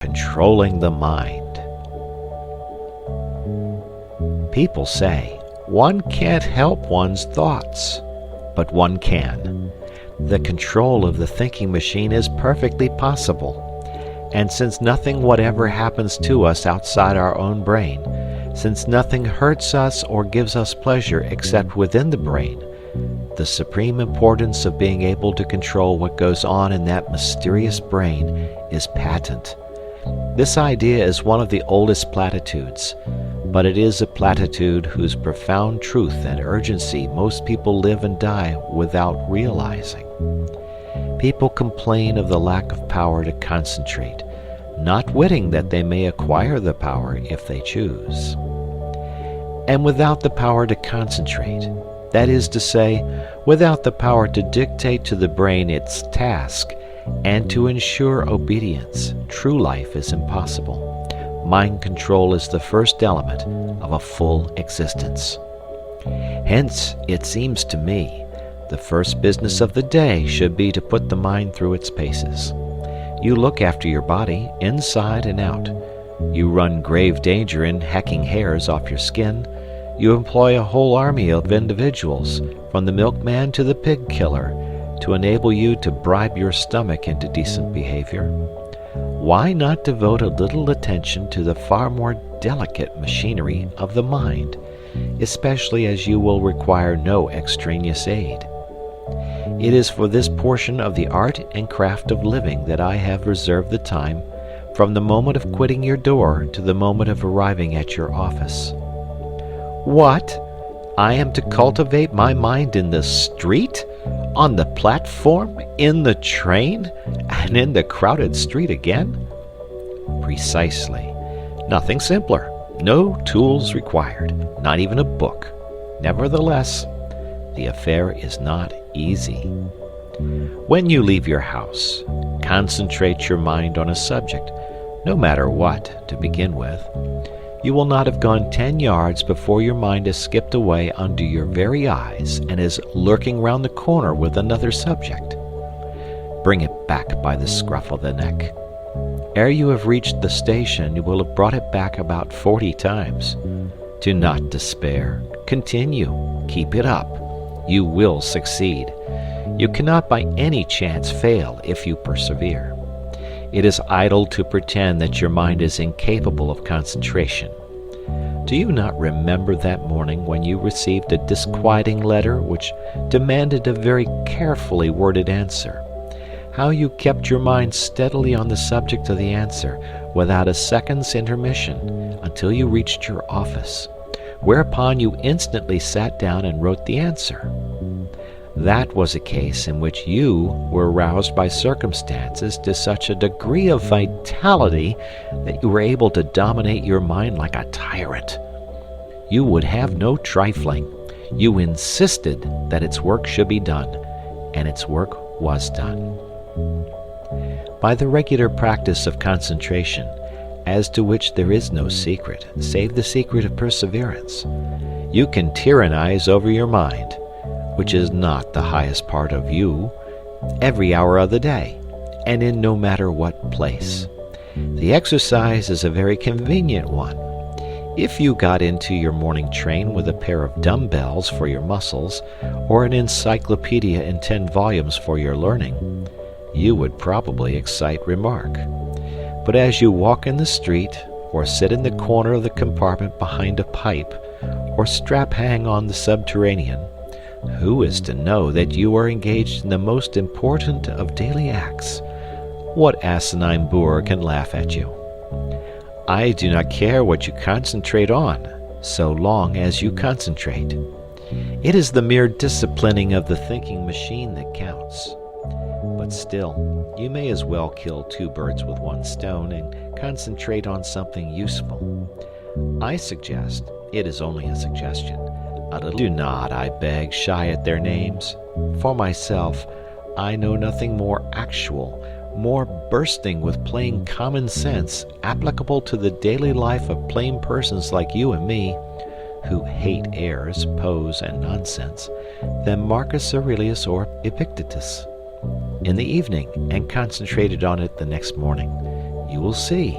controlling the mind. People say one can't help one's thoughts, but one can. The control of the thinking machine is perfectly possible. And since nothing whatever happens to us outside our own brain, since nothing hurts us or gives us pleasure except within the brain, the supreme importance of being able to control what goes on in that mysterious brain is patent. This idea is one of the oldest platitudes, but it is a platitude whose profound truth and urgency most people live and die without realizing. People complain of the lack of power to concentrate, not witting that they may acquire the power if they choose. And without the power to concentrate, that is to say, without the power to dictate to the brain its task and to ensure obedience, true life is impossible. Mind control is the first element of a full existence. Hence, it seems to me, the first business of the day should be to put the mind through its paces. You look after your body, inside and out. You run grave danger in hacking hairs off your skin. You employ a whole army of individuals, from the milkman to the pig killer, to enable you to bribe your stomach into decent behavior. Why not devote a little attention to the far more delicate machinery of the mind, especially as you will require no extraneous aid? It is for this portion of the art and craft of living that I have reserved the time, from the moment of quitting your door to the moment of arriving at your office. What? I am to cultivate my mind in the street? On the platform? In the train? And in the crowded street again? Precisely. Nothing simpler. No tools required. Not even a book. Nevertheless, the affair is not easy. When you leave your house, concentrate your mind on a subject, no matter what, to begin with. You will not have gone 10 yards before your mind has skipped away under your very eyes and is lurking round the corner with another subject. Bring it back by the scruff of the neck. Ere you have reached the station, you will have brought it back about 40 times. Do not despair. Continue. Keep it up. You will succeed. You cannot by any chance fail if you persevere. It is idle to pretend that your mind is incapable of concentration. Do you not remember that morning when you received a disquieting letter which demanded a very carefully worded answer? How you kept your mind steadily on the subject of the answer without a second's intermission until you reached your office, whereupon you instantly sat down and wrote the answer. That was a case in which you were roused by circumstances to such a degree of vitality that you were able to dominate your mind like a tyrant. You would have no trifling. You insisted that its work should be done, and its work was done. By the regular practice of concentration, as to which there is no secret, save the secret of perseverance, you can tyrannize over your mind, which is not the highest part of you, every hour of the day, and in no matter what place. The exercise is a very convenient one. If you got into your morning train with a pair of dumbbells for your muscles, or an encyclopedia in 10 volumes for your learning, you would probably excite remark. But as you walk in the street, or sit in the corner of the compartment behind a pipe, or strap hang on the subterranean, who is to know that you are engaged in the most important of daily acts? What asinine boor can laugh at you? I do not care what you concentrate on, so long as you concentrate. It is the mere disciplining of the thinking machine that counts. But still, you may as well kill 2 birds with 1 stone and concentrate on something useful. I suggest, it is only a suggestion, do not, I beg, shy at their names. For myself, I know nothing more actual, more bursting with plain common sense, applicable to the daily life of plain persons like you and me, who hate airs, pose, and nonsense, than Marcus Aurelius or Epictetus. In the evening, and concentrated on it the next morning, You will see.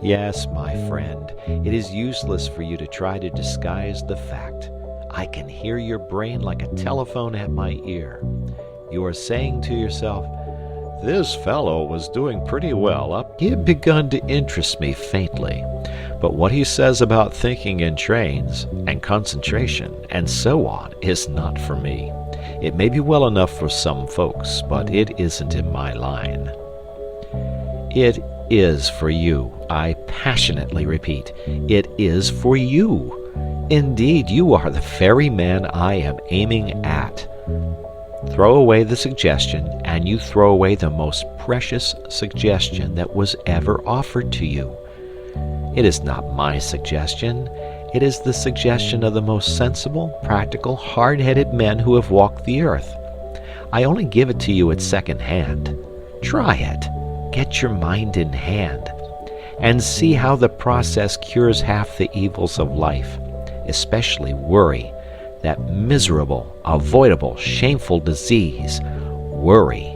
Yes, my friend, it is useless for you to try to disguise the fact. I can hear your brain like a telephone at my ear. You are saying to yourself, "This fellow was doing pretty well up." He had begun to interest me faintly, but what he says about thinking in trains, and concentration, and so on, is not for me. It may be well enough for some folks, but it isn't in my line. It is for you. I passionately repeat, it is for you. Indeed, you are the very man I am aiming at. Throw away the suggestion, and you throw away the most precious suggestion that was ever offered to you. It is not my suggestion. It is the suggestion of the most sensible, practical, hard-headed men who have walked the earth. I only give it to you at second hand. Try it. Get your mind in hand, and see how the process cures half the evils of life, especially worry, that miserable, avoidable, shameful disease, worry.